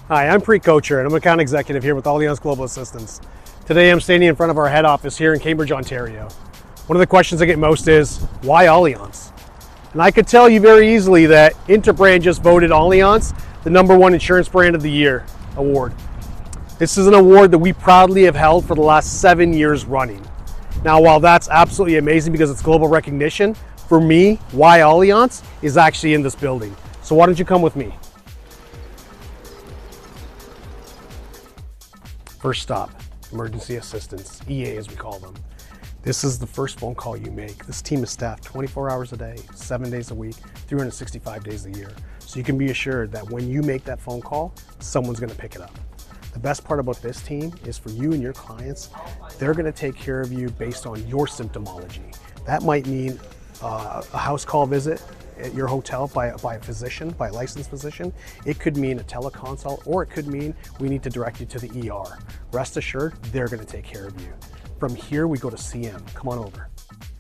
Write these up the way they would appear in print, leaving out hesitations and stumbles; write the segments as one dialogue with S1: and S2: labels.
S1: Hi, I'm Preet Kocher, and I'm an account executive here with Allianz Global Assistance. Today I'm standing in front of our head office here in Cambridge, Ontario. One of the questions I get most is, why Allianz? And I could tell you very easily that Interbrand just voted Allianz the #1 Insurance Brand of the Year award. This is an award that we proudly have held for the last 7 years running. Now, while that's absolutely amazing because it's global recognition, for me, why Allianz is actually in this building. So why don't you come with me? First stop, emergency assistance, EA as we call them. This is the first phone call you make. This team is staffed 24 hours a day, 7 days a week, 365 days a year. So you can be assured that when you make that phone call, someone's gonna pick it up. The best part about this team is for you and your clients, they're gonna take care of you based on your symptomology. That might mean a house call visit at your hotel by a physician, by a licensed physician. It could mean a teleconsult, or it could mean we need to direct you to the ER. Rest assured, they're gonna take care of you. From here, we go to CM. Come on over.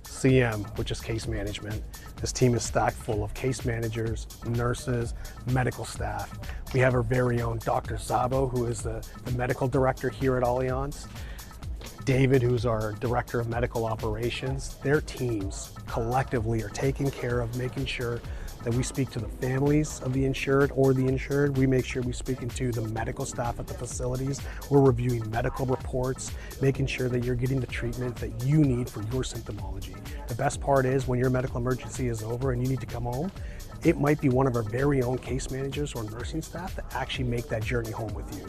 S1: CM, which is case management. This team is stacked full of case managers, nurses, medical staff. We have our very own Dr. Zabo, who is the medical director here at Allianz. David, who's our director of medical operations. Their teams collectively are taking care of making sure that we speak to the families of the insured or the insured. We make sure we're speaking to the medical staff at the facilities. We're reviewing medical reports, making sure that you're getting the treatment that you need for your symptomology. The best part is when your medical emergency is over and you need to come home, it might be one of our very own case managers or nursing staff that actually make that journey home with you.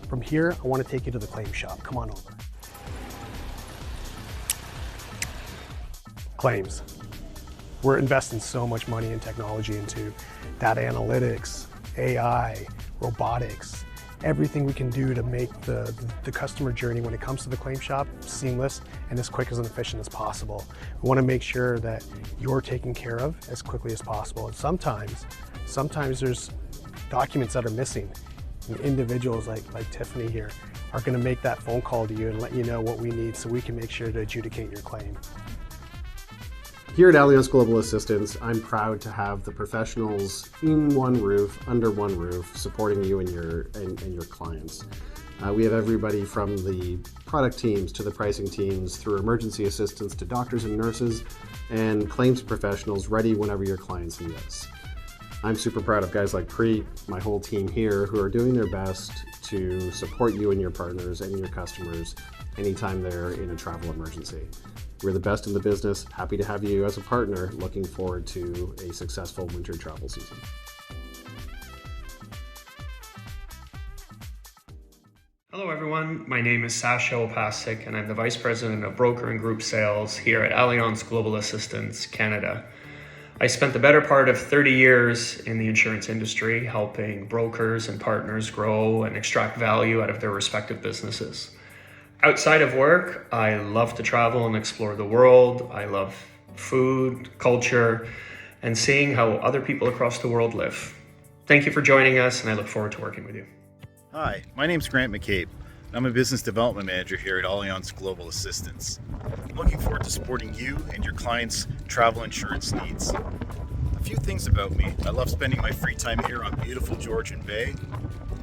S1: From here, I want to take you to the claim shop. Come on over. Claims. We're investing so much money and technology into data analytics, AI, robotics, everything we can do to make the customer journey when it comes to the claim shop seamless and as quick and efficient as possible. We want to make sure that you're taken care of as quickly as possible. And sometimes there's documents that are missing. And individuals like Tiffany here are going to make that phone call to you and let you know what we need so we can make sure to adjudicate your claim.
S2: Here at Allianz Global Assistance, I'm proud to have the professionals in one roof, under one roof, supporting you and your clients. We have everybody from the product teams to the pricing teams, through emergency assistance to doctors and nurses, and claims professionals ready whenever your clients need us. I'm super proud of guys like Preet, my whole team here, who are doing their best to support you and your partners and your customers anytime they're in a travel emergency. We're the best in the business. Happy to have you as a partner. Looking forward to a successful winter travel season.
S3: Hello everyone, my name is Sasha Opasik and I'm the Vice President of Broker and Group Sales here at Allianz Global Assistance Canada. I spent the better part of 30 years in the insurance industry, helping brokers and partners grow and extract value out of their respective businesses. Outside of work, I love to travel and explore the world. I love food, culture, and seeing how other people across the world live. Thank you for joining us, and I look forward to working with you.
S4: Hi, my name's Grant McCabe. I'm a Business Development Manager here at Allianz Global Assistance. I'm looking forward to supporting you and your clients' travel insurance needs. A few things about me. I love spending my free time here on beautiful Georgian Bay,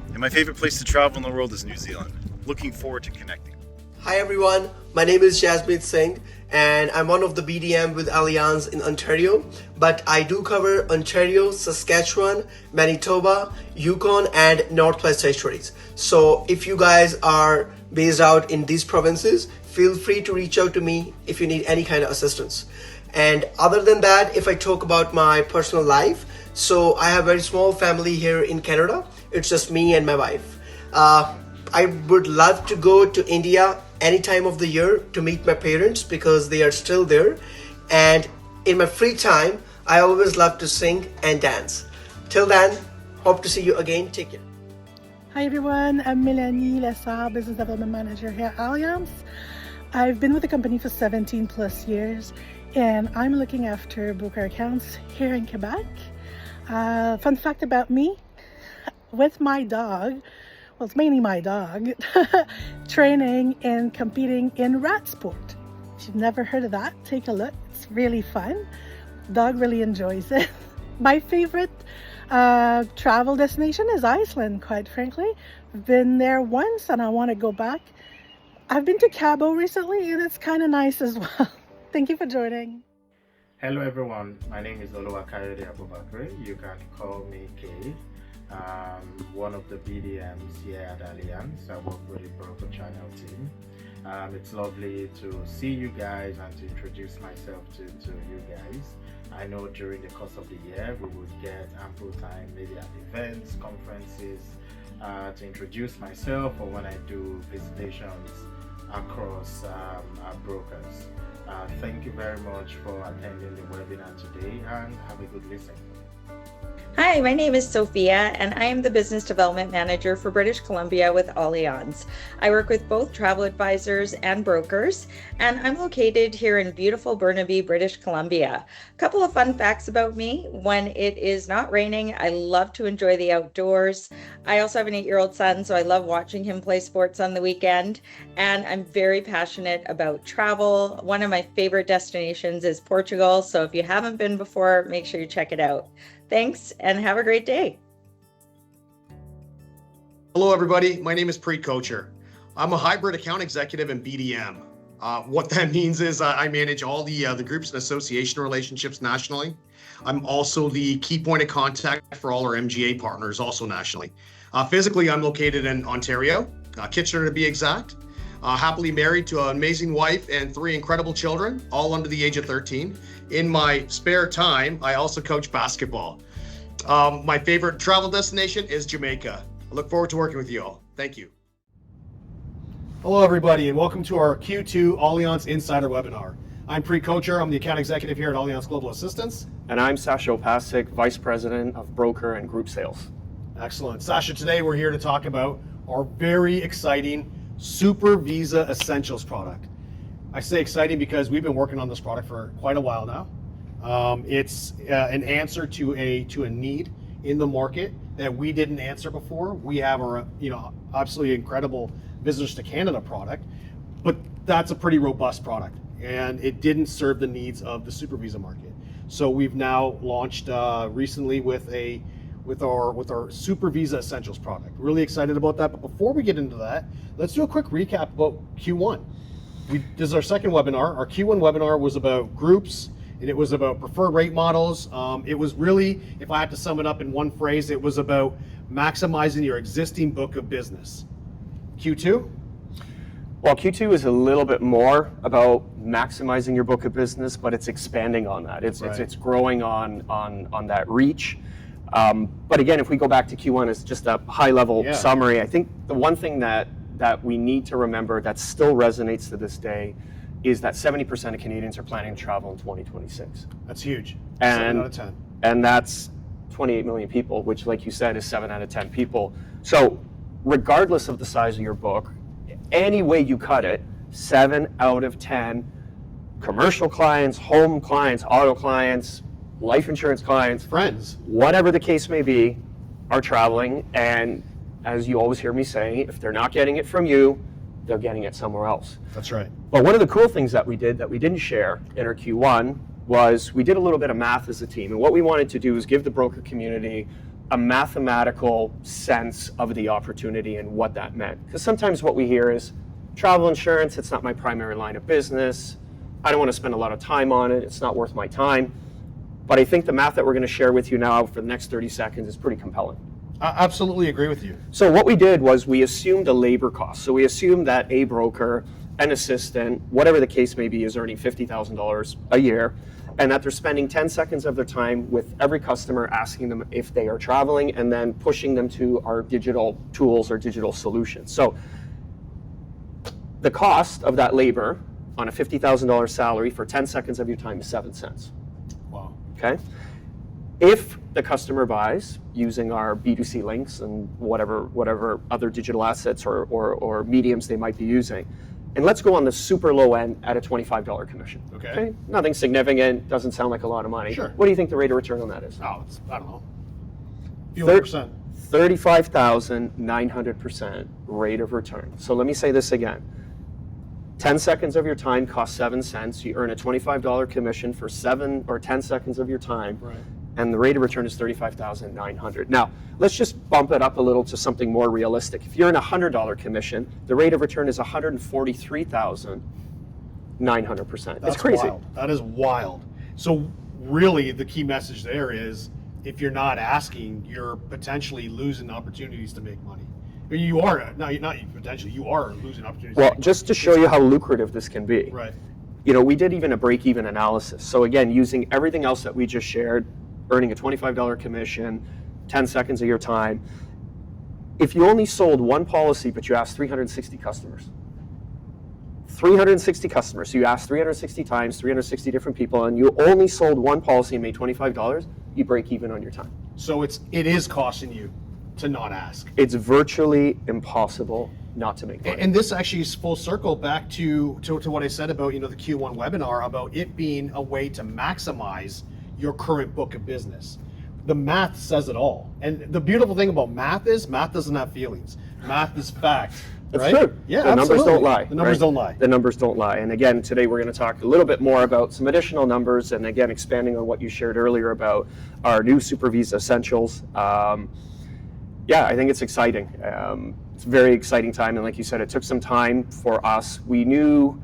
S4: and my favorite place to travel in the world is New Zealand. Looking forward to connecting.
S5: Hi everyone, my name is Jasmeet Singh and I'm one of the BDM with Allianz in Ontario, but I do cover Ontario, Saskatchewan, Manitoba, Yukon and Northwest Territories. So if you guys are based out in these provinces, feel free to reach out to me if you need any kind of assistance. And other than that, if I talk about my personal life, so I have a very small family here in Canada. It's just me and my wife. I would love to go to India any time of the year to meet my parents because they are still there. And in my free time, I always love to sing and dance. Till then, hope to see you again. Take care.
S6: Hi everyone, I'm Melanie Lessard, Business Development Manager here at Allianz. I've been with the company for 17 plus years and I'm looking after broker accounts here in Quebec. Fun fact about me, with my dog, well, it's mainly my dog, training and competing in rat sport. If you've never heard of that, take a look. It's really fun. Dog really enjoys it. My favorite Travel destination is Iceland, quite frankly. I've been there once and I want to go back. I've been to Cabo recently and it's kind of nice as well. Thank you for joining.
S7: Hello everyone, my name is Oluwakayode Abubakar. You can call me K. One of the BDMs here at Allianz. I work with the broker channel team. It's lovely to see you guys and to introduce myself to you guys. I know during the course of the year we would get ample time, maybe at events, conferences, to introduce myself, or when I do visitations across our brokers. Thank you very much for attending the webinar today and have a good listen.
S8: Hi, my name is Sophia and I am the Business Development Manager for British Columbia with Allianz. I work with both travel advisors and brokers, and I'm located here in beautiful Burnaby, British Columbia. A couple of fun facts about me. When it is not raining, I love to enjoy the outdoors. I also have an 8-year-old son, so I love watching him play sports on the weekend, and I'm very passionate about travel. One of my favorite destinations is Portugal, so if you haven't been before, make sure you check it out. Thanks and have a great day.
S9: Hello, everybody. My name is Preet Kocher. I'm a hybrid account executive in BDM. What that means is I manage all the groups and association relationships nationally. I'm also the key point of contact for all our MGA partners, also nationally. Physically, I'm located in Ontario, Kitchener to be exact. Happily married to an amazing wife and 3 incredible children, all under the age of 13. In my spare time, I also coach basketball. My favorite travel destination is Jamaica. I look forward to working with you all. Thank you.
S1: Hello, everybody, and welcome to our Q2 Allianz Insider webinar. I'm Preet Kocher. I'm the account executive here at Allianz Global Assistance.
S3: And I'm Sasha Opasik, Vice President of Broker and Group Sales.
S1: Excellent. Sasha, today we're here to talk about our very exciting Super Visa Essentials product. I say exciting because we've been working on this product for quite a while now. It's an answer to a need in the market that we didn't answer before. We have our absolutely incredible Visitors to Canada product, but that's a pretty robust product, and it didn't serve the needs of the Super Visa market. So we've now launched recently with our Super Visa Essentials product. Really excited about that. But before we get into that, let's do a quick recap about Q1. This is our second webinar. Our Q1 webinar was about groups, and it was about preferred rate models. It was really, if I had to sum it up in one phrase, it was about maximizing your existing book of business. Q2?
S3: Well, Q2 is a little bit more about maximizing your book of business, but it's expanding on that. It's growing on that reach. But again, if we go back to Q1 as just a high-level summary, I think the one thing that we need to remember that still resonates to this day is that 70% of Canadians are planning to travel in 2026.
S1: That's huge.
S3: And,
S1: 7 out of 10.
S3: And that's 28 million people, which, like you said, is 7 out of 10 people. So regardless of the size of your book, any way you cut it, 7 out of 10 commercial clients, home clients, auto clients, life insurance clients,
S1: friends,
S3: whatever the case may be, are traveling. And as you always hear me say, if they're not getting it from you, they're getting it somewhere else.
S1: That's right.
S3: But one of the cool things that we did that we didn't share in our Q1 was we did a little bit of math as a team. And what we wanted to do is give the broker community a mathematical sense of the opportunity and what that meant. Because sometimes what we hear is travel insurance, it's not my primary line of business. I don't want to spend a lot of time on it. It's not worth my time. But I think the math that we're going to share with you now for the next 30 seconds is pretty compelling.
S1: I absolutely agree with you.
S3: So what we did was we assumed a labor cost. So we assumed that a broker, an assistant, whatever the case may be, is earning $50,000 a year, and that they're spending 10 seconds of their time with every customer asking them if they are traveling and then pushing them to our digital tools or digital solutions. So the cost of that labor on a $50,000 salary for 10 seconds of your time is 7 cents.
S1: Wow.
S3: Okay? If the customer buys using our B2C links and whatever other digital assets or mediums they might be using, and let's go on the super low end at a $25 commission.
S1: Okay.
S3: Nothing significant, doesn't sound like a lot of money.
S1: Sure.
S3: What do you think the rate of return on that is?
S1: Oh, I don't know. Few 100%.
S3: 35,900% rate of return. So let me say this again. 10 seconds of your time costs 7 cents. You earn a $25 commission for 7 or 10 seconds of your time.
S1: Right.
S3: and the rate of return is $35,900. Now, let's just bump it up a little to something more realistic. If you're in a $100 commission, the rate of return is $143,900%. It's crazy.
S1: Wild. That is wild. So really, the key message there is, if you're not asking, you're potentially losing opportunities to make money. You are, not potentially, you are losing opportunities.
S3: Well, just to show you how lucrative this can be.
S1: Right.
S3: You know, we did even a break-even analysis. So again, using everything else that we just shared, earning a $25 commission, 10 seconds of your time. If you only sold one policy, but you asked 360 customers, 360 customers, so you asked 360 times, 360 different people, and you only sold one policy and made $25, you break even on your time.
S1: So it is costing you to not ask.
S3: It's virtually impossible not to make money.
S1: And this actually is full circle back to what I said about, the Q1 webinar, about it being a way to maximize your current book of business. The math says it all. And the beautiful thing about math is math doesn't have feelings. Math is fact.
S3: That's
S1: right?
S3: true.
S1: Yeah,
S3: the
S1: absolutely.
S3: numbers don't lie.
S1: The numbers don't lie.
S3: The numbers don't lie. And again, today we're going to talk a little bit more about some additional numbers, and again, expanding on what you shared earlier about our new Super Visa Essentials. Yeah, I think it's exciting. It's a very exciting time, and like you said, it took some time for us. We knew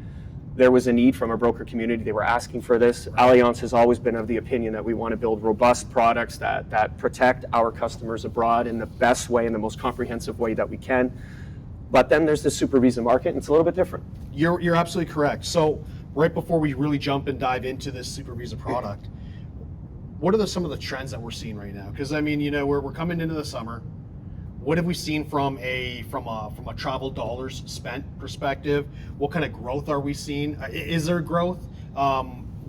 S3: there was a need from our broker community. They were asking for this. Allianz has always been of the opinion that we want to build robust products that protect our customers abroad in the best way, in the most comprehensive way that we can. But then there's the Super Visa market, and it's a little bit different.
S1: You're absolutely correct. So right before we really jump and dive into this Super Visa product, what are some of the trends that we're seeing right now? Because I mean, we're coming into the summer. What have we seen from a travel dollars spent perspective? What kind of growth are we seeing? Is there growth?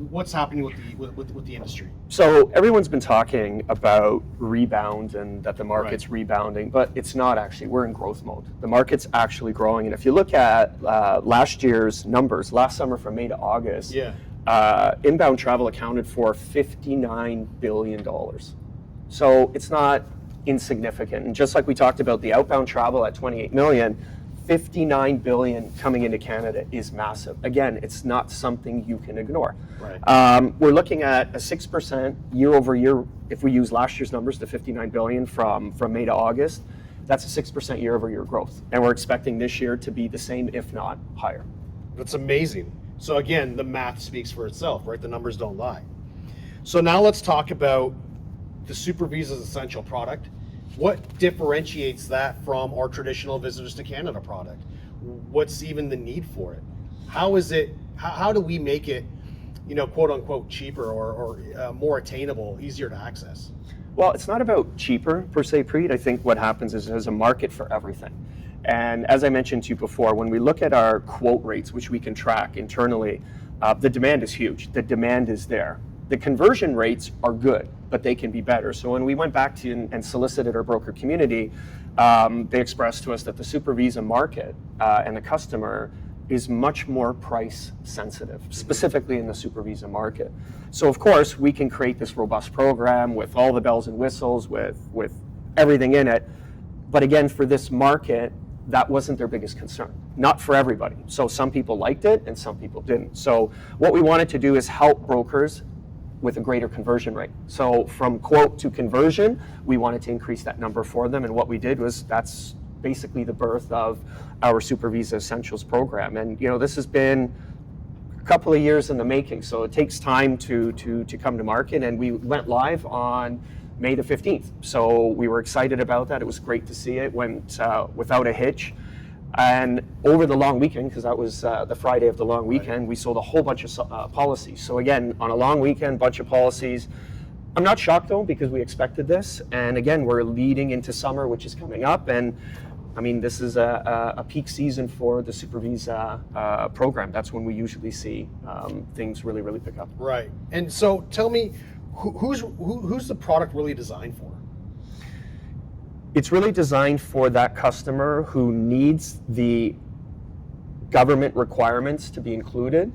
S1: What's happening with the industry?
S3: So everyone's been talking about rebound and that the market's rebounding, but it's not actually. We're in growth mode. The market's actually growing, and if you look at last year's numbers, last summer from May to August, inbound travel accounted for $59 billion. So it's not insignificant. And just like we talked about the outbound travel at 28 million, 59 billion coming into Canada is massive. Again, it's not something you can ignore. We're looking at a 6% year over year. If we use last year's numbers, the 59 billion from May to August, that's a 6% year over year growth. And we're expecting this year to be the same, if not higher.
S1: That's amazing. So again, the math speaks for itself, right? The numbers don't lie. So now let's talk about the Super Visa's Essential product. What differentiates that from our traditional Visitors to Canada product? What's even the need for it? How do we make it, quote unquote, cheaper or more attainable, easier to access?
S3: Well, it's not about cheaper per se, Preet. I think what happens is there's a market for everything. And as I mentioned to you before, when we look at our quote rates, which we can track internally, the demand is huge. The demand is there. The conversion rates are good, but they can be better. So when we went back to and solicited our broker community, they expressed to us that the Super Visa market and the customer is much more price sensitive, specifically in the Super Visa market. So of course, we can create this robust program with all the bells and whistles, with everything in it. But again, for this market, that wasn't their biggest concern. Not for everybody. So some people liked it and some people didn't. So what we wanted to do is help brokers with a greater conversion rate. So from quote to conversion, we wanted to increase that number for them. And what we did was, that's basically the birth of our Super Visa Essentials program. And this has been a couple of years in the making. So it takes time to come to market. And we went live on May the 15th. So we were excited about that. It was great to see it went without a hitch. And over the long weekend, because that was the Friday of the long weekend, we sold a whole bunch of policies. So again, on a long weekend, bunch of policies. I'm not shocked though, because we expected this. And again, we're leading into summer, which is coming up. And I mean, this is a peak season for the Super Visa program. That's when we usually see things really, really pick up.
S1: Right. And so tell me, who's the product really designed for?
S3: It's really designed for that customer who needs the government requirements to be included,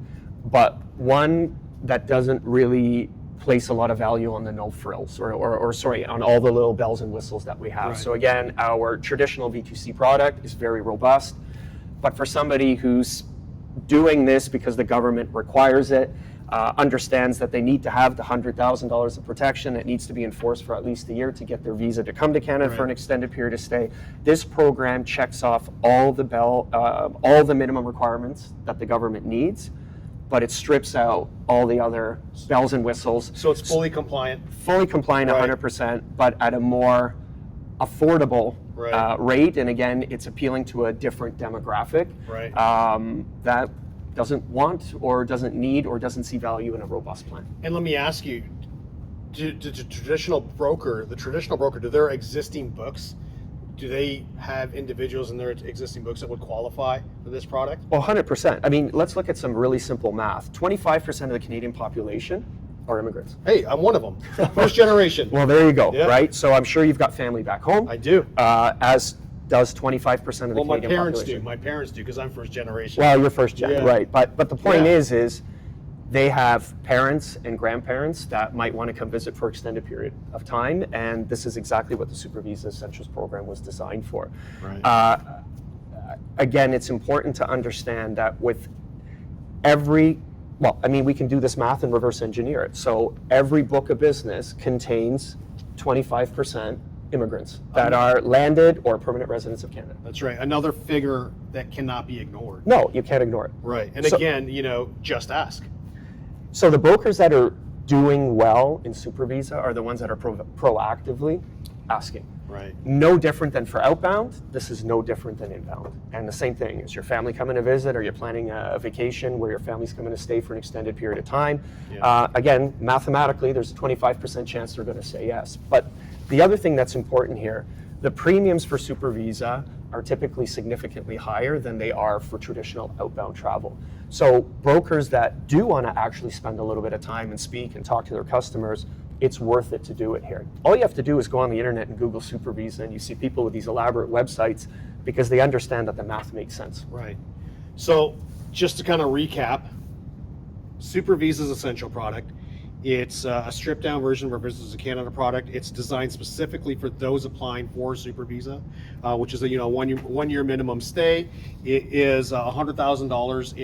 S3: but one that doesn't really place a lot of value on the no frills or sorry, on all the little bells and whistles that we have. Right. So again, our traditional V2C product is very robust, but for somebody who's doing this because the government requires it, understands that they need to have the $100,000 of protection. It needs to be enforced for at least a year to get their visa to come to Canada for an extended period of stay. This program checks off all the minimum requirements that the government needs, but it strips out all the other bells and whistles.
S1: So it's fully compliant.
S3: Fully compliant 100%, but at a more affordable rate. And again, it's appealing to a different demographic that doesn't want or doesn't need or doesn't see value in a robust plan.
S1: And let me ask you, the traditional broker, do their existing books, do they have individuals in their existing books that would qualify for this product?
S3: Well, 100%. I mean, let's look at some really simple math. 25% of the Canadian population are immigrants.
S1: Hey, I'm one of them. First generation.
S3: Well, there you go, right? So I'm sure you've got family back home.
S1: I do.
S3: As does 25% of the Canadian population.
S1: Well, my parents do, because I'm first generation.
S3: Well, you're first gen, right. But the point is they have parents and grandparents that might want to come visit for an extended period of time, and this is exactly what the Super Visa Essentials program was designed for.
S1: Right.
S3: Again, it's important to understand that with every, well, I mean, we can do this math and reverse engineer it. So every book of business contains 25% immigrants that are landed or permanent residents of Canada.
S1: That's right. Another figure that cannot be ignored.
S3: No, you can't ignore it.
S1: Right. And so, again, just ask.
S3: So the brokers that are doing well in Super Visa are the ones that are proactively asking.
S1: Right.
S3: No different than for outbound. This is no different than inbound. And the same thing, is your family coming to visit, or you're planning a vacation where your family's coming to stay for an extended period of time. Again, mathematically, there's a 25% chance they're going to say yes. But the other thing that's important here, the premiums for Super Visa are typically significantly higher than they are for traditional outbound travel. So brokers that do want to actually spend a little bit of time and speak and talk to their customers, it's worth it to do it here. All you have to do is go on the internet and Google Super Visa, and you see people with these elaborate websites because they understand that the math makes sense.
S1: Right. So just to kind of recap, Super Visa's essential product. It's a stripped down version of our Business of Canada product. It's designed specifically for those applying for Super Visa, which is a 1 year minimum stay. It is $100,000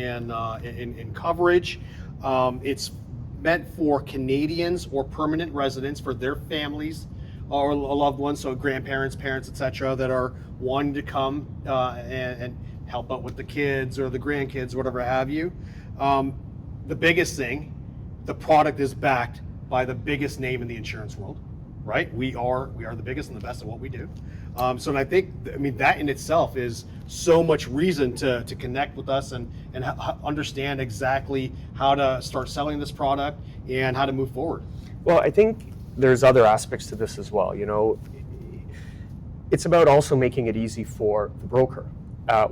S1: in coverage. It's meant for Canadians or permanent residents, for their families or loved ones, so grandparents, parents, etc., that are wanting to come and help out with the kids or the grandkids, whatever have you. The biggest thing, the product is backed by the biggest name in the insurance world, right? We are the biggest and the best at what we do. So and I think, that in itself is so much reason to connect with us and understand exactly how to start selling this product and how to move forward.
S3: Well, I think there's other aspects to this as well. It's about also making it easy for the broker.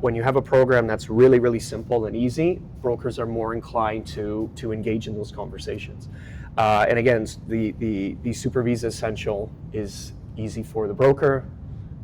S3: When you have a program that's really, really simple and easy, brokers are more inclined to engage in those conversations. And again, the Super Visa Essential is easy for the broker.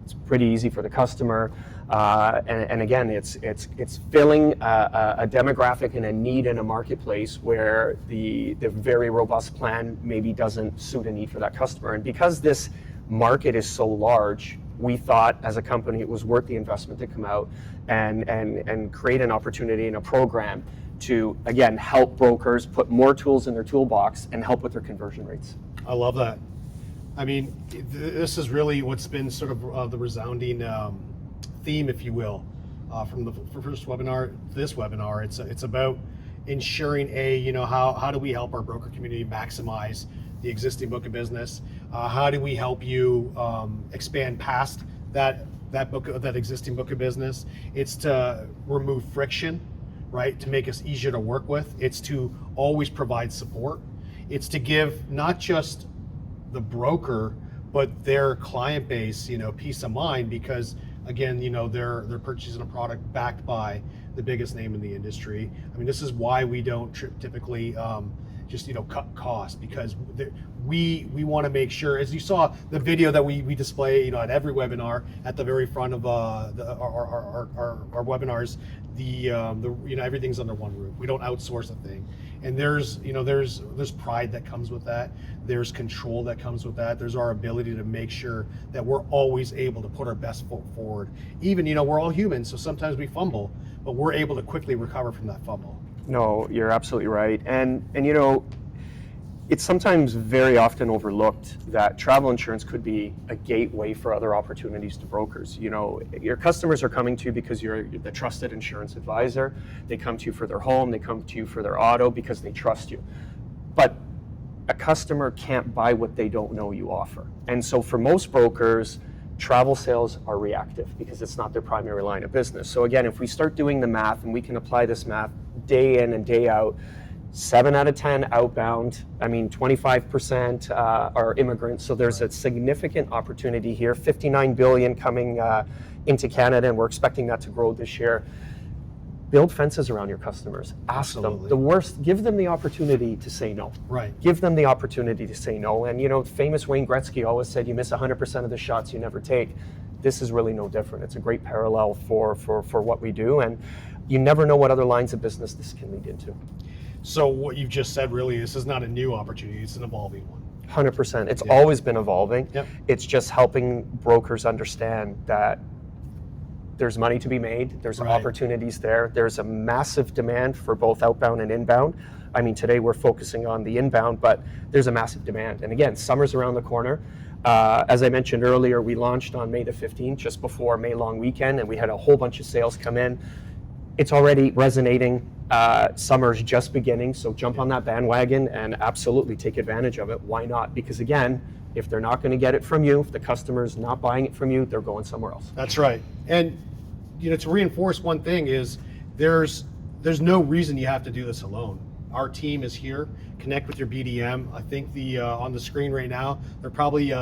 S3: It's pretty easy for the customer. And again, it's filling a demographic and a need in a marketplace where the very robust plan maybe doesn't suit a need for that customer. And because this market is so large, we thought as a company it was worth the investment to come out and create an opportunity and a program to, again, help brokers put more tools in their toolbox and help with their conversion rates.
S1: I love that. This is really what's been sort of the resounding theme, if you will, from the first webinar to this webinar. It's about ensuring how do we help our broker community maximize the existing book of business? How do we help you expand past that existing book of business? It's to remove friction, right? To make us easier to work with. It's to always provide support. It's to give not just the broker but their client base, peace of mind, because again, they're purchasing a product backed by the biggest name in the industry. This is why we don't typically just cut costs, because we want to make sure, as you saw the video that we display at every webinar at the very front of our webinars, everything's under one roof. We don't outsource a thing, and there's pride that comes with that. There's control that comes with that. There's our ability to make sure that we're always able to put our best foot forward. Even we're all humans, so sometimes we fumble, but we're able to quickly recover from that fumble.
S3: No, you're absolutely right. And you know, it's sometimes very often overlooked that travel insurance could be a gateway for other opportunities to brokers. You know, your customers are coming to you because you're the trusted insurance advisor. They come to you for their home, they come to you for their auto because they trust you. But a customer can't buy what they don't know you offer. And so for most brokers, travel sales are reactive because it's not their primary line of business. So again, if we start doing the math, and we can apply this math day in and day out, 7 out of 10 outbound, 25% are immigrants. So there's a significant opportunity here. 59 billion coming into Canada, and we're expecting that to grow this year. Build fences around your customers. Ask them. The worst, give them the opportunity to say no.
S1: Right.
S3: Give them the opportunity to say no. And you know, famous Wayne Gretzky always said, you miss 100% of the shots you never take. This is really no different. It's a great parallel for what we do. And you never know what other lines of business this can lead into.
S1: So what you've just said, really, this is not a new opportunity, it's an evolving one.
S3: 100%. It's always been evolving.
S1: Yep.
S3: It's just helping brokers understand that there's money to be made, there's opportunities there. There's a massive demand for both outbound and inbound. Today we're focusing on the inbound, but there's a massive demand. And again, summer's around the corner. As I mentioned earlier, we launched on May the 15th, just before May long weekend, and we had a whole bunch of sales come in. It's already resonating. Summer's just beginning, so jump on that bandwagon and absolutely take advantage of it. Why not? Because again, if they're not going to get it from you, if the customer's not buying it from you, they're going somewhere else.
S1: That's right. And you know, to reinforce one thing is there's no reason you have to do this alone. Our team is here. Connect with your BDM. I think the on the screen right now, they're probably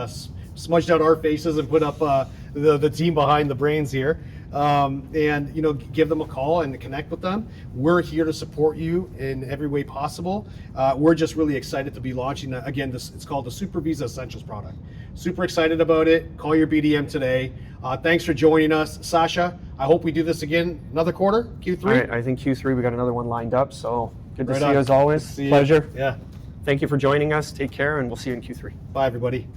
S1: smudged out our faces and put up the team behind the brains here. And you know, give them a call and connect with them. We're here to support you in every way possible. We're just really excited to be launching again. It's called the Super Visa Essentials product. Super excited about it. Call your BDM today. Thanks for joining us, Sasha. I hope we do this again another quarter, Q3.
S3: All right, I think Q3 we got another one lined up. So good to see
S1: on.
S3: you as always.
S1: See
S3: Pleasure.
S1: you. Yeah.
S3: Thank you for joining us. Take care, and we'll see you in Q3.
S1: Bye, everybody.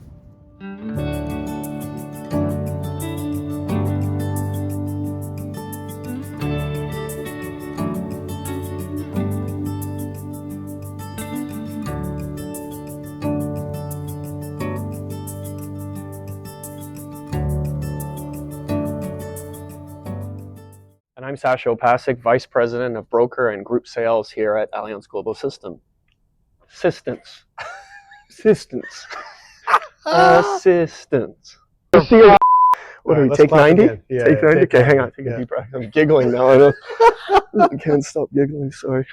S3: And I'm Sasha Opasic, Vice President of Broker and Group Sales here at Allianz Global Assistance. Assistance. What do we take 90?
S1: Yeah,
S3: take 90? Okay, hang on. Take
S1: Yeah.
S3: a deep breath. I'm giggling now. I can't stop giggling. Sorry.